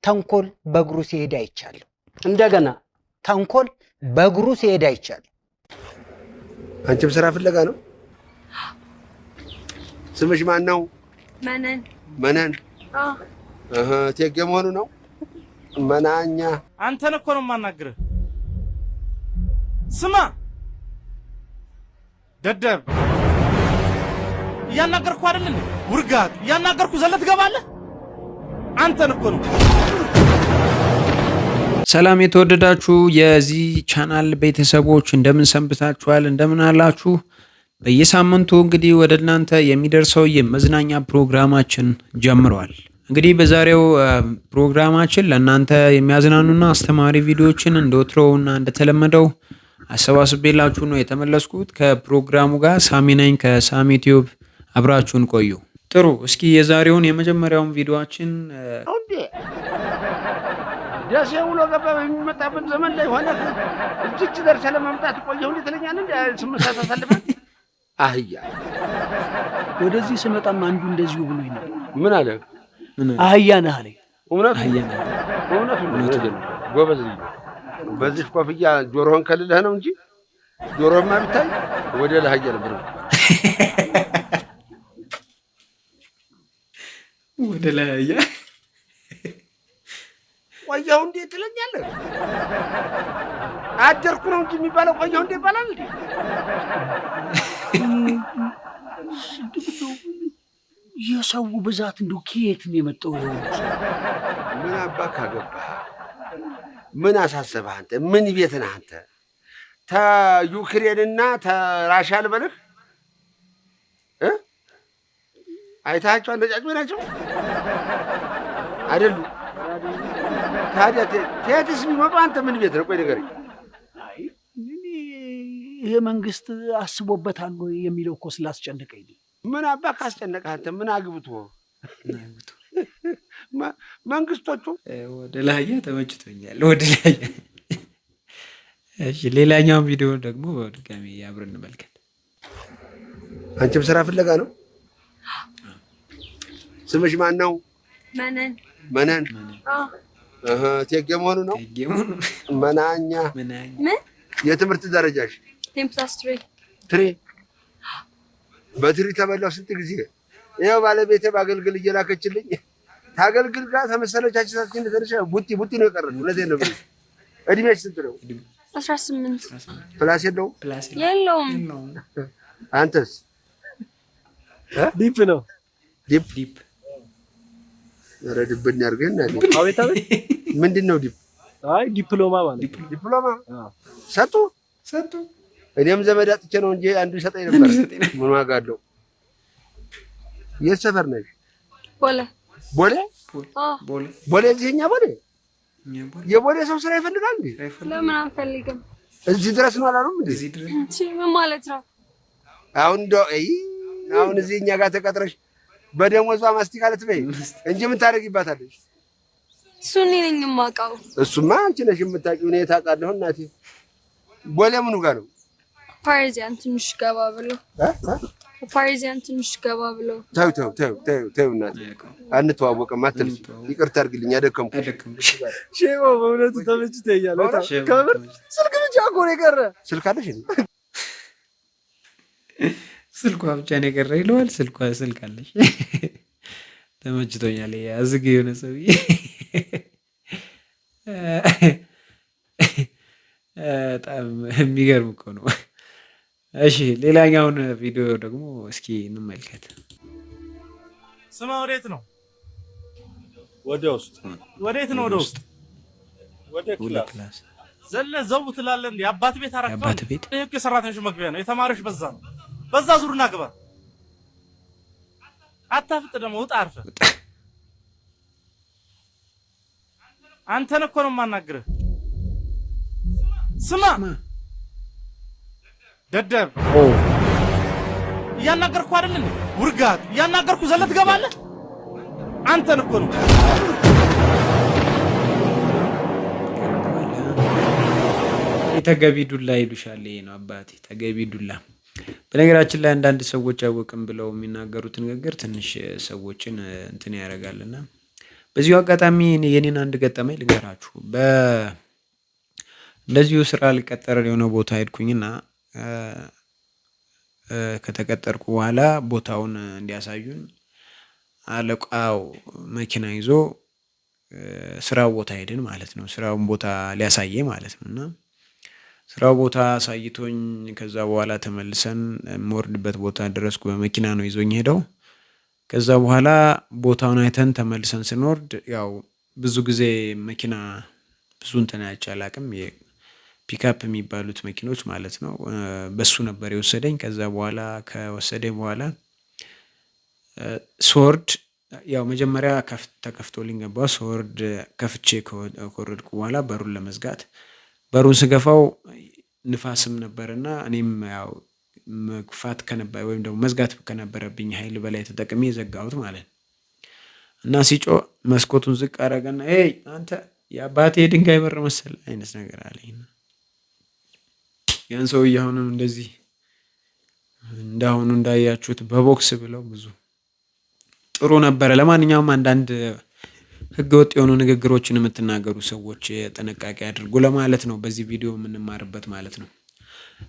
ተንኮል በእግሩ ሲሄድ አይቻለሁ። እንደገና ተንኮል በእግሩ ሲሄድ አይቻለሁ። አንቺም ስራ ፍለጋ ነው? ስምሽ ማን ነው? መነን። መነን? እቴጌ መሆኑ ነው? መናኛ። አንተን እኮ ነው የማናግርህ። ስማ ደደብ፣ እያናገርኩ አይደል እንዴ? ውርጋት፣ እያናገርኩ ዘለት ትገባለህ? አንተን እኮ ነው። ሰላም የተወደዳችሁ የዚህ ቻናል ቤተሰቦች እንደምን ሰንብታችኋል? እንደምን አላችሁ? በየሳምንቱ እንግዲህ ወደ እናንተ የሚደርሰው የመዝናኛ ፕሮግራማችን ጀምሯል። እንግዲህ በዛሬው ፕሮግራማችን ለእናንተ የሚያዝናኑና አስተማሪ ቪዲዮዎችን እንደወትሮውና እንደተለመደው አሰባስቤላችሁ ነው የተመለስኩት። ከፕሮግራሙ ጋር ሳሚ ነኝ ከሳሚ ቲዩብ። አብራችሁን ቆዩ። ጥሩ፣ እስኪ የዛሬውን የመጀመሪያውን ቪዲዮአችን ደሴ ውሎ ገባ በሚመጣበት ዘመን ላይ ሆነ እጅግ ደርሰ ለማምጣት ቆየሁ ልትለኛለህ እንዴ? 8 ሰዓት አሳልፈን አህያ ወደዚህ ስመጣም አንዱ እንደዚሁ ብሎኝ ነበር። ምን አለ? አህያ ነህ አለኝ። እውነት ነው። ጎበዝ ልጅ። በዚህ ኮፍያ ጆሮህን ከልለህ ነው እንጂ ጆሮህማ ብታይ ወደ ለአህያ ነበር። ወደ ለአህያ ቆየሁ እንዴ ትለኛለህ? አደርኩ ነው እንጂ የሚባለው ቆየሁ እንዴ ይባላል እንዴ? የሰው ብዛት እንደው ከየት ነው የመጣው? ምን አባክ አገባህ? ምን አሳሰበህ አንተ? ምን ቤት ነህ አንተ? ተዩክሬንና ተራሻ ልበልህ? አይታቸው አንደጫጭ ናቸው አይደሉ? ታዲያ ከየትስ ቢመጡ አንተ ምን ቤት ነው? ቆይ ንገረኝ። አይ ይሄ መንግስት አስቦበታል ወይ የሚለው እኮ ስላስጨነቀኝ ነው። ምን አባክ አስጨነቀህ አንተ? ምን አግብቶ መንግስቶቹ? ወደ ለአህያ ተመችቶኛል። ወደ ለአህያ። እሺ፣ ሌላኛውን ቪዲዮ ደግሞ በድጋሚ አብረን እንመልከት። አንቺም ስራ ፍለጋ ነው? ስምሽ ማን ነው? መነን። መነን? እቴጌ መሆኑ ነው? መናኛ? ምን? የትምህርት ደረጃሽ? ትሪ። በትሪ ተበላው ስንት ጊዜ። ይኸው ባለቤቴ በአገልግል እየላከችልኝ ታገልግል ጋር ተመሰለቻችን ተደረሻ ቡቲ ነው የቀረን። እውነቴን ነው። እድሜሽ ስንት ነው? 18። ፕላስ የለውም? የለውም። አንተስ? ዲፕ ነው። ዲፕ ኧረ ድብን ያድርገን። አቤት አቤት። ምንድን ነው ዲፕ? አይ ዲፕሎማ ማለት። ዲፕሎማ ሰጡ። እኔም ዘመድ አጥቼ ነው እንጂ አንዱ ይሰጠኝ ነበር። ምን ዋጋ አለው? የት ሰፈር ነሽ? ቦሌ። ቦሌ እዚህኛ ቦሌ። የቦሌ ሰው ስራ ይፈልጋል እንዴ? ለምን አንፈልግም? እዚህ ድረስ ነው አላሉም እንዴ? ምን ማለት ነው? አሁን እዚህ እኛ ጋር ተቀጥረሽ በደሞዟ ማስቲካ ልትበይ እንጂ ምን ታደርጊባታለሽ? እሱን እኔ ነኝ የማውቀው። እሱማ አንቺ ነሽ የምታውቂው። እኔ ታውቃለሁ እናቴ። ቦሌ ምኑ ጋር ነው? ፓሪዚያን ትንሽ ገባ ብሎ። ፓሪዚያን ትንሽ ገባ ብሎ። ተው እናቴ፣ አንተዋወቅም አትልሽ። ይቅርታ አድርግልኝ ያደከምኩሽ። ሼሞ በእውነቱ ተመችቶኛል በጣም ከምር። ስልክ ብቻ እኮ ነው የቀረ። ስልክ አለሽ እንዴ? ስልኳ ብቻ ነው የቀረ ይለዋል። ስልክ አለሽ? ተመችቶኛል። አዝግ የሆነ ሰውዬ በጣም የሚገርም እኮ ነው። እሺ፣ ሌላኛውን ቪዲዮ ደግሞ እስኪ እንመልከት። ስማ፣ ወዴት ነው? ወደ ውስጥ። ወዴት ነው? ወደ ውስጥ። ወደ ክላስ ዘለ ዘው ትላለህ እንዴ? አባት ቤት አረከው። አባት ቤት ይሄ እኮ የሰራተኞች መግቢያ ነው። የተማሪዎች በዛ ነው። በዛ ዙርና ግባ። አታፍጥ ደግሞ ውጣ አርፈህ። አንተን እኮ ነው የማናግርህ። ስማ ደደብ፣ እያናገርኩ አይደል እንዴ? ውርጋት፣ እያናገርኩ ዘለት ትገባለህ? አንተን እኮ ነው። ተገቢ ዱላ ይሉሻል። ይሄ ነው አባቴ፣ ተገቢ ዱላ። በነገራችን ላይ አንዳንድ ሰዎች አወቅም ብለው የሚናገሩት ንግግር ትንሽ ሰዎችን እንትን ያደርጋልና በዚሁ አጋጣሚ የኔን አንድ ገጠመኝ ልንገራችሁ። እንደዚሁ ስራ ልቀጠር የሆነ ቦታ ሄድኩኝና ከተቀጠርኩ በኋላ ቦታውን እንዲያሳዩን አለቃው መኪና ይዞ ስራው ቦታ ሄድን ማለት ነው። ስራውን ቦታ ሊያሳየ ማለት ነው። እና ስራው ቦታ አሳይቶኝ ከዛ በኋላ ተመልሰን የምወርድበት ቦታ ድረስኩ። በመኪና ነው ይዞኝ ሄደው። ከዛ በኋላ ቦታውን አይተን ተመልሰን ስንወርድ ያው ብዙ ጊዜ መኪና ብዙ እንትን አይቼ አላቅም። ፒካፕ የሚባሉት መኪኖች ማለት ነው። በሱ ነበር የወሰደኝ። ከዛ በኋላ ከወሰደኝ በኋላ ስወርድ ያው መጀመሪያ ተከፍቶልኝ ገባሁ። ስወርድ ከፍቼ ከወረድኩ በኋላ በሩን ለመዝጋት በሩን ስገፋው ንፋስም ነበርና እኔም ያው መግፋት ወይም ደግሞ መዝጋት ከነበረብኝ ኃይል በላይ ተጠቅሜ ዘጋሁት ማለት ነው። እና ሲጮህ መስኮቱን ዝቅ አደረገና ኤይ አንተ የአባቴ ድንጋይ በር መሰል አይነት ነገር አለኝ። ያን ሰውዬ አሁንም እንደዚህ እንዳሁኑ እንዳያችሁት በቦክስ ብለው ብዙ ጥሩ ነበረ። ለማንኛውም አንዳንድ ህገወጥ የሆኑ ንግግሮችን የምትናገሩ ሰዎች ጥንቃቄ አድርጉ ለማለት ነው በዚህ ቪዲዮ የምንማርበት ማለት ነው።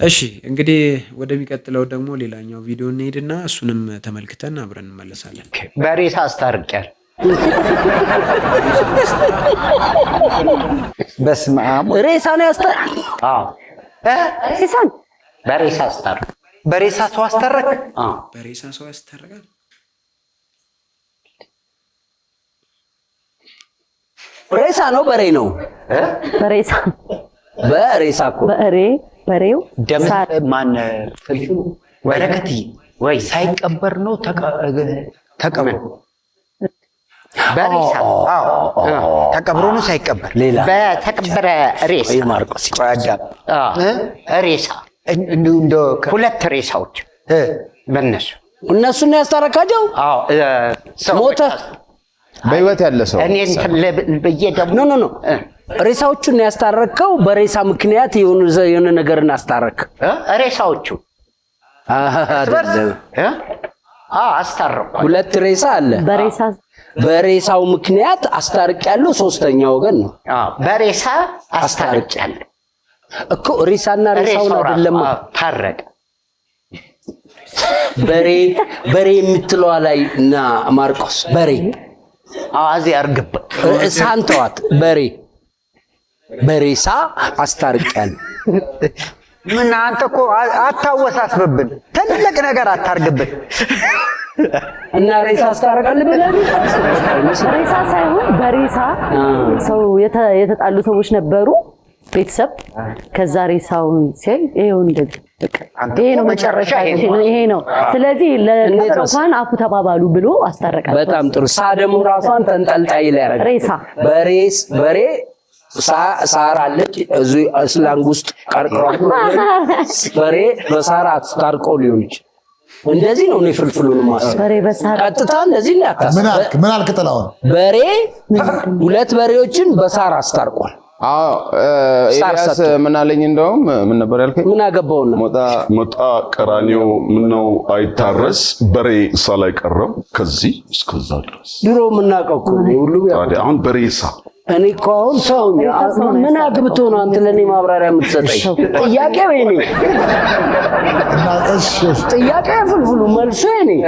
እሺ እንግዲህ ወደሚቀጥለው ደግሞ ሌላኛው ቪዲዮ እንሄድና እሱንም ተመልክተን አብረን እንመለሳለን። በሬሳ አስታርቂያል። በስመ አብ ሬሳ ነው ያስታር ሬሳን በሬሳ አስታርቅ። በሬሳ ሰው አስታረቅ። በሬሳ ሰው ያስታርቃል። ሬሳ ነው በሬ ነው በሬሳ እኮ በሬው ማን ፍልፍሉ በረከት ወይ ሳይቀበር ነው ተቀብሮ በሬሳ ተቀብሮ ነው ሳይቀበር በተቀበረ ሬሳ ማርቆስ ሬሳ እንደ ሁለት ሬሳዎች እነሱን ያስታረካቸው ሞተ በህይወት ያለ ሰው እኔ በየደሙ ኖ ሬሳዎቹን ያስታረከው በሬሳ ምክንያት የሆነ ነገር እናስታረክ ሬሳዎቹ አስታረኩ። ሁለት ሬሳ አለ በሬሳው ምክንያት አስታርቅ ያለው ሶስተኛ ወገን ነው። በሬሳ አስታርቅ ያለ እኮ ሬሳና ሬሳውን አይደለም ታረቀ። በሬ የምትለዋ ላይ እና ማርቆስ በሬ አዚ አርግብ ሳንተዋት በሬሳ አስታርቀን ምን አንተ እኮ አታወሳስብብን፣ ትልቅ ነገር አታርግብን። እና ሬሳ አስታርቀን ሬሳ ሳይሆን በሬሳ ሰው የተጣሉ ሰዎች ነበሩ ቤተሰብ። ከዛ ሬሳውን ሲያይ ይሄው እንደዚህ ይሄ ነው መጨረሻ ይሄ ነው። ስለዚህ ለራሷን አፉ ተባባሉ ብሎ አስታረቃቸው። በጣም ጥሩ። ሳደሙ ራሷን ተንጠልጣይ ላይ ያረጋል። ሬሳ በሬ ሳር አለች እዚህ እስላንግ ውስጥ ቀርቅሮ በሬ በሳር አስታርቆ ሊሆን ይችላል። እንደዚህ ነው ፍልፍሉን ማስ በሬ በሳር ቀጥታ እንደዚህ ላታስ ምን አልከተላውን በሬ ሁለት በሬዎችን በሳር አስታርቋል። ኤልያስ ምን አለኝ? እንደውም ምን ነበር ያልከኝ? ምን አገባውና ሞጣ ቀራኒዮ ምነው አይታረስ በሬ ሳላይ ቀረም ከዚህ እስከዛ ድረስ ድሮ የምናውቀው እኮ ሁሉ አሁን በሬሳ እኔ እኮ አሁን ሰው ምን አግብቶ ነው አንተ ለኔ ማብራሪያ የምትሰጠኝ? ጥያቄ ወይ ነኝ ጥያቄ ፍልፍሉ መልሶ ነኝ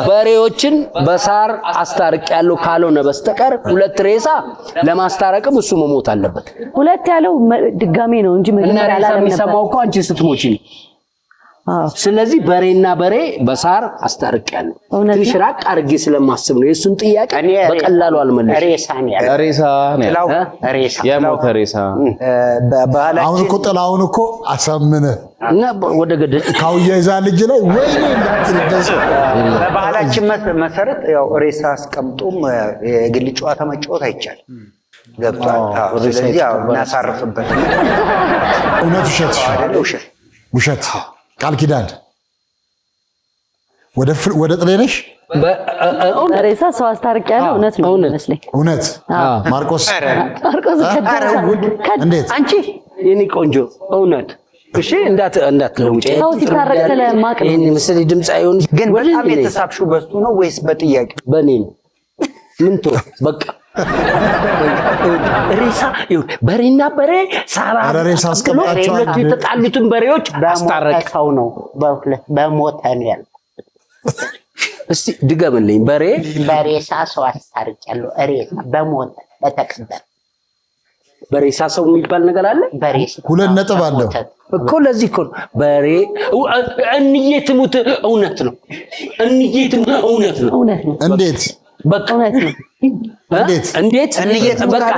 በሬዎችን በሳር አስታርቅ ያለው ካልሆነ በስተቀር ሁለት ሬሳ ለማስታረቅም እሱ መሞት አለበት። ሁለት ያለው ድጋሜ ነው እንጂ መጀመሪያ አላለም ነበር። ሰማው እኮ አንቺ ስትሞቺ ነው። ስለዚህ በሬና በሬ በሳር አስታርቅ ያለው ትንሽ ራቅ አድርጌ ስለማስብ ነው የሱን ጥያቄ በቀላሉ አልመለስም። ሬሳ የሞተ ሬሳ አሁን እኮ ጥላውን እኮ አሳምነ እና ወደ ገደል ካውያ ይዛ ልጅ ላይ ወይኔ እንዳትደሰ በባህላችን መሰረት ያው ሬሳ አስቀምጦም የግል ጨዋታ መጫወት አይቻልም። ገብቷል? ስለዚህ ያው እናሳርፍበት። እውነት ውሸት ቃል ኪዳን ወደ ጥሌነሽ ሬሳ ሰው አስታርቅ ያለው እውነት ነው መስለኝ። እውነት ማርቆስ እንዴት አንቺ የኔ ቆንጆ እውነት እሺ እንዳትለውጪ ሰው ሲታረቅ ስለማቅ ነው። ይሄን ምስል ድምጽ አይሆን ግን በጣም የተሳብሽው በሱ ነው ወይስ በጥያቄ? በኔ ነው። ምን ተው በቃ ሬሳ በሬና በሬ ሳራ ሬሳ አስቀምጣቸው የተጣሉትን በሬዎች አስታረቀ ሰው ነው በሞተ ነው ያለው። እስቲ ድገምልኝ። በሬሳ ሰው አስታርቂያለሁ። ሬሳ በሞተ በተቀበረ በሬሳ ሰው የሚባል ነገር አለ። በሬሳ 2 ነጥብ አለው እኮ ለዚህ እኮ በሬ እንዬ ትሙት እውነት ነው። እንዬ ትሙት እውነት ነው። እንዴት በቃ እንዴት በቃ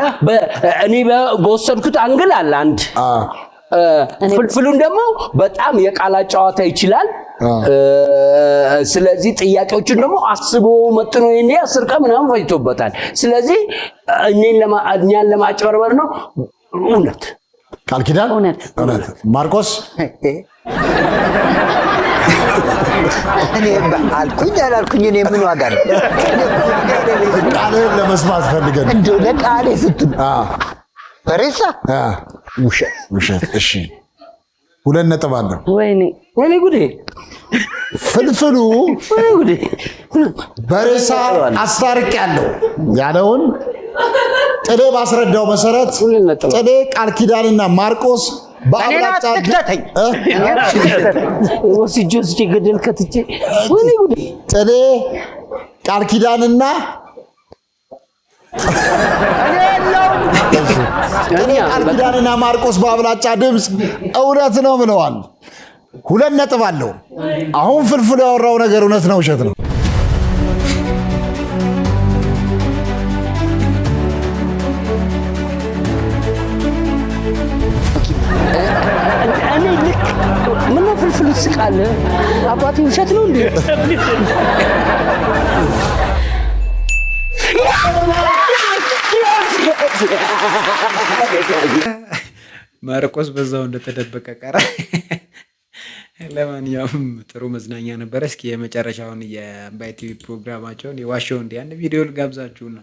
እኔ በወሰድኩት አንግል አለ አንድ ፍልፍሉን ደግሞ በጣም የቃላት ጨዋታ ይችላል። ስለዚህ ጥያቄዎችን ደግሞ አስቦ መጥኖ ይሄኔ 10 ቀን ምናምን ፈጅቶበታል። ስለዚህ እኛን ለማጭበርበር ነው። እውነት ቃል ኪዳን እውነት ማርቆስ እኔ አልኩኝ አላልኩኝ እኔ ምን ዋጋ ነው? ቃልህን ለመስማት ፈልገን እንደው ለቃሌ ስትል በሬሳ ውሸት። እሺ 2 ነጥብ አለው። ወይኔ ጉዴ ፍልፍሉ ጉዴ በሬሳ አስታርቂያለሁ ያለውን ጥሌ ባስረዳው መሰረት ጥሌ ቃል ኪዳንና ማርቆስ በአብላጫ ወስጆስ ገደል ከትቼ ወይኔ ጉዴ ጥሌ ቃል ኪዳንና ቃል ኪዳንና ማርቆስ በአብላጫ ድምፅ እውነት ነው ብለዋል። 2 ነጥብ አለው። አሁን ፍልፍሉ ያወራው ነገር እውነት ነው ውሸት ነው? ምን ፍልፍሉ ስቃለ አባቴ ውሸት ነው እንዴ? ማርቆስ በዛው እንደተደበቀ ቀረ። ለማንኛውም ጥሩ መዝናኛ ነበረ። እስኪ የመጨረሻውን የአባይ ቲቪ ፕሮግራማቸውን የዋሸው እንደ አንድ ቪዲዮ ልጋብዛችሁና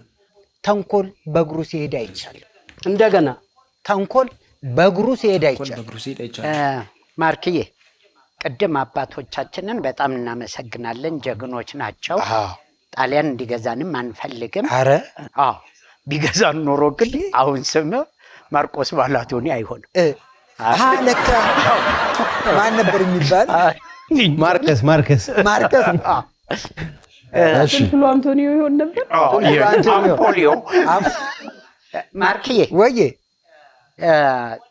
ተንኮል በእግሩ ሲሄድ አይቻልም። እንደገና ተንኮል በእግሩ ሲሄድ አይቻልም። ማርክዬ ቅድም አባቶቻችንን በጣም እናመሰግናለን። ጀግኖች ናቸው። ጣሊያን እንዲገዛንም አንፈልግም። አረ አዎ ቢገዛን ኖሮ ግን አሁን ስም ማርቆስ ባላቶኒ አይሆንም። ለካ ማን ነበር የሚባል? ማርከስ ፍልፍሉ አንቶኒዮ ይሆን ነበር። አምፖሊዮ ማርክዬ ወዬ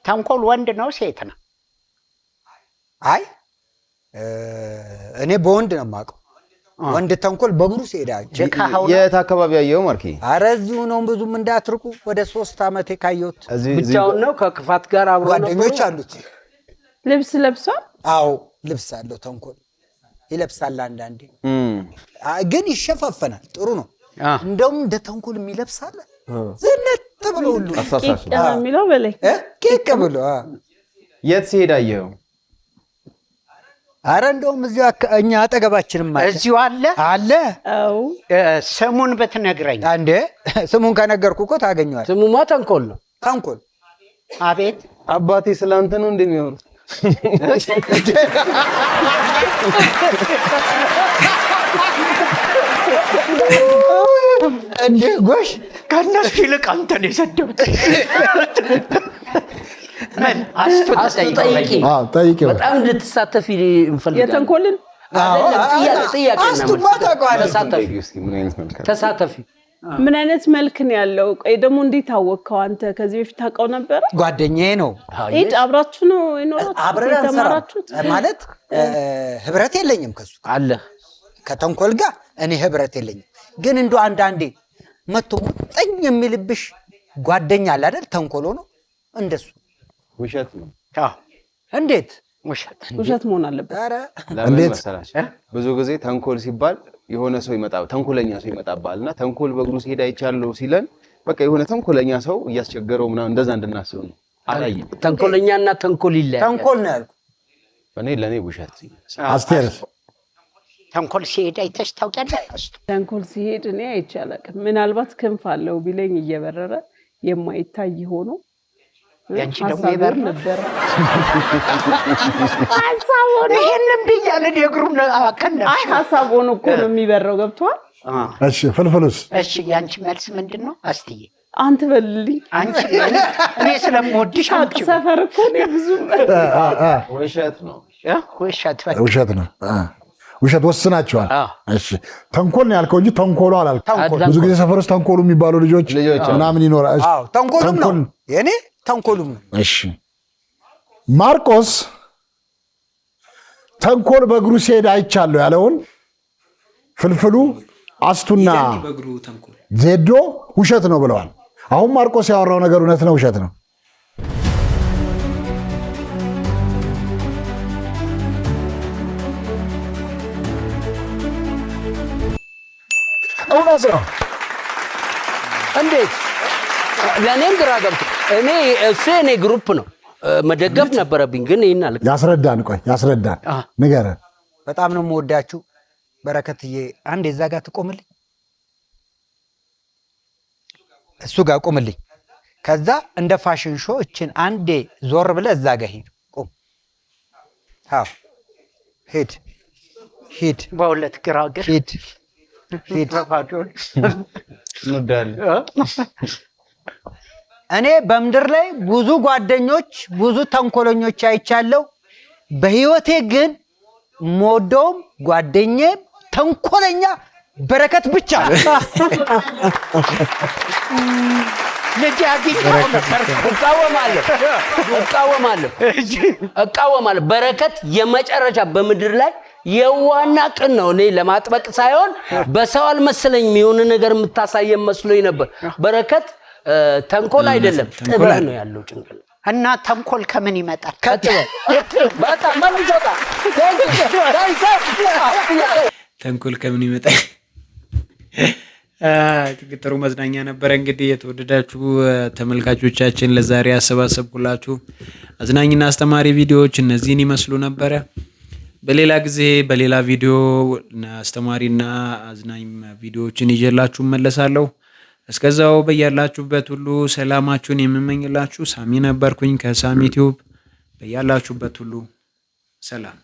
ተንኮል ወንድ ነው ሴት ነው? አይ እኔ በወንድ ነው የማውቀው። ወንድ ተንኮል በእግሩ ሲሄዳቸው የት አካባቢ ያየው ማርኪ? ኧረ እዚሁ ነው። ብዙም እንዳትርቁ። ወደ 3 ዓመት ካየሁት ብቻውን ነው ከክፋት ጋር አብሮ ነው። ጓደኞች አሉት። ልብስ ለብሷል። አዎ ልብስ አለው። ተንኮል ይለብሳል አንዳንዴ፣ ግን ይሸፋፈናል። ጥሩ ነው። እንደውም እንደ ተንኮል የሚለብሳል ዝነት ብሎ ሁሉ ቂቅ ነው የሚለው በላይ ቂቅ ብሎ የት ሲሄድ አየው? አረ እንደውም እዚሁ እኛ አጠገባችንም እዚሁ አለ። አዎ ስሙን ብትነግረኝ። አንዴ ስሙን ከነገርኩ እኮ ታገኘዋል። ስሙማ ተንኮል ነው። ተንኮል አቤት አባቴ ስላንተ ነው እንደሚያወሩት። እንዴ ጎሽ ከነሱ ይልቅ አንተን የሰደቡት። አስጠይቂ በጣም እንድትሳተፊ እንፈልጋለን። የተንኮልን ተሳተፊ። ምን አይነት መልክ ነው ያለው? ቆይ ደግሞ እንዴት አወቀው አንተ? ከዚህ በፊት ታውቀው ነበር? ጓደኛዬ ነው። አብራችሁ ነው የኖራችሁት? አብረን ተማራችሁት? ማለት ህብረት የለኝም ከሱ አለ ከተንኮል ጋር እኔ ህብረት የለኝም። ግን እንደው አንዳንዴ መጥቶ ጠኝ የሚልብሽ ጓደኛ አለ አይደል? ተንኮል ሆኖ እንደሱ ውሸት ነው። እንዴት ውሸት መሆን አለበት? አረ እንዴት ብዙ ጊዜ ተንኮል ሲባል የሆነ ሰው ይመጣል፣ ተንኮለኛ ሰው ይመጣባልና ተንኮል በእግሩ ሲሄድ አይቻለው ሲለን በቃ የሆነ ተንኮለኛ ሰው እያስቸገረው ምናምን እንደዛ እንድናስብ ነው። አላየም። ተንኮለኛና ተንኮል ይለያል። ተንኮል ነው ያልኩት ለኔ ውሸት። አስቴር ተንኮል ሲሄድ አይተሽ ታውቂያለሽ? ተንኮል ሲሄድ እኔ አይቻለቅም። ምናልባት ክንፍ አለው ቢለኝ እየበረረ የማይታይ ሆኖ ያንቺ ደግሞ ይበር ነበር ሐሳቡን ይሄንን ብያለ ደግሩን አከነፍ አይ ሐሳቡን እኮ ነው የሚበረው ገብቷል። እሺ ፍልፍሉስ? እሺ ያንቺ መልስ ምንድነው? አስትዬ አንተ በልልኝ። አንቺ እኔ ስለምወድሽ አንቺ ሰፈር እኮ ነው ብዙ ውሸት ነው። ውሸት ነው። ውሸት ወስናቸዋል። እሺ ተንኮል ነው ያልከው እንጂ ተንኮሉ አላልኩም። ብዙ ጊዜ ሰፈር ውስጥ ተንኮሉ የሚባሉ ልጆች ምናምን ይኖራል። አዎ ተንኮሉም ነው የኔ ተንኮሉም ነው። እሺ ማርቆስ ተንኮል በእግሩ ሲሄድ አይቻለሁ ያለውን ፍልፍሉ አስቱና ዜዶ ውሸት ነው ብለዋል። አሁን ማርቆስ ያወራው ነገር እውነት ነው ውሸት ነው? እውነት ነው። እንዴት? ለእኔም ግራ ገብቶ እኔ እሱ የኔ ግሩፕ ነው መደገፍ ነበረብኝ፣ ግን ይሄን አልክ። ያስረዳን፣ ቆይ ያስረዳን፣ ንገረን። በጣም ነው የምወዳችሁ። በረከትዬ አንዴ እዛ ጋር ትቆምልኝ፣ እሱ ጋር ቆምልኝ። ከዛ እንደ ፋሽን ሾው እችን አንዴ ዞር ብለህ እዛ ጋር ሂድ፣ ቆም። አዎ ሂድ፣ ሂድ፣ በሁለት ግራግር ሂድ፣ ሂድ። እኔ በምድር ላይ ብዙ ጓደኞች ብዙ ተንኮለኞች አይቻለሁ። በህይወቴ ግን ሞዶም ጓደኛዬም ተንኮለኛ በረከት ብቻ ነው። ልጅ አግኝተው ነበር። እቃወማለሁ። በረከት የመጨረሻ በምድር ላይ የዋና ቅን ነው። እኔ ለማጥበቅ ሳይሆን በሰው አልመሰለኝም። የሆነ ነገር የምታሳየን መስሎኝ ነበር። በረከት ተንኮል አይደለም ጥበብ ነው ያለው ጭንቅላት። እና ተንኮል ከምን ይመጣል? በጣም መልሶታ ተንኮል ከምን ይመጣል? ጥሩ መዝናኛ ነበረ። እንግዲህ የተወደዳችሁ ተመልካቾቻችን ለዛሬ ያሰባሰብኩላችሁ አዝናኝና አስተማሪ ቪዲዮዎች እነዚህን ይመስሉ ነበረ። በሌላ ጊዜ በሌላ ቪዲዮ አስተማሪና አዝናኝ ቪዲዮዎችን ይዤላችሁ መለሳለሁ። እስከዛው በያላችሁበት ሁሉ ሰላማችሁን የምመኝላችሁ ሳሚ ነበርኩኝ ከሳሚ ቲዩብ። በያላችሁበት ሁሉ ሰላም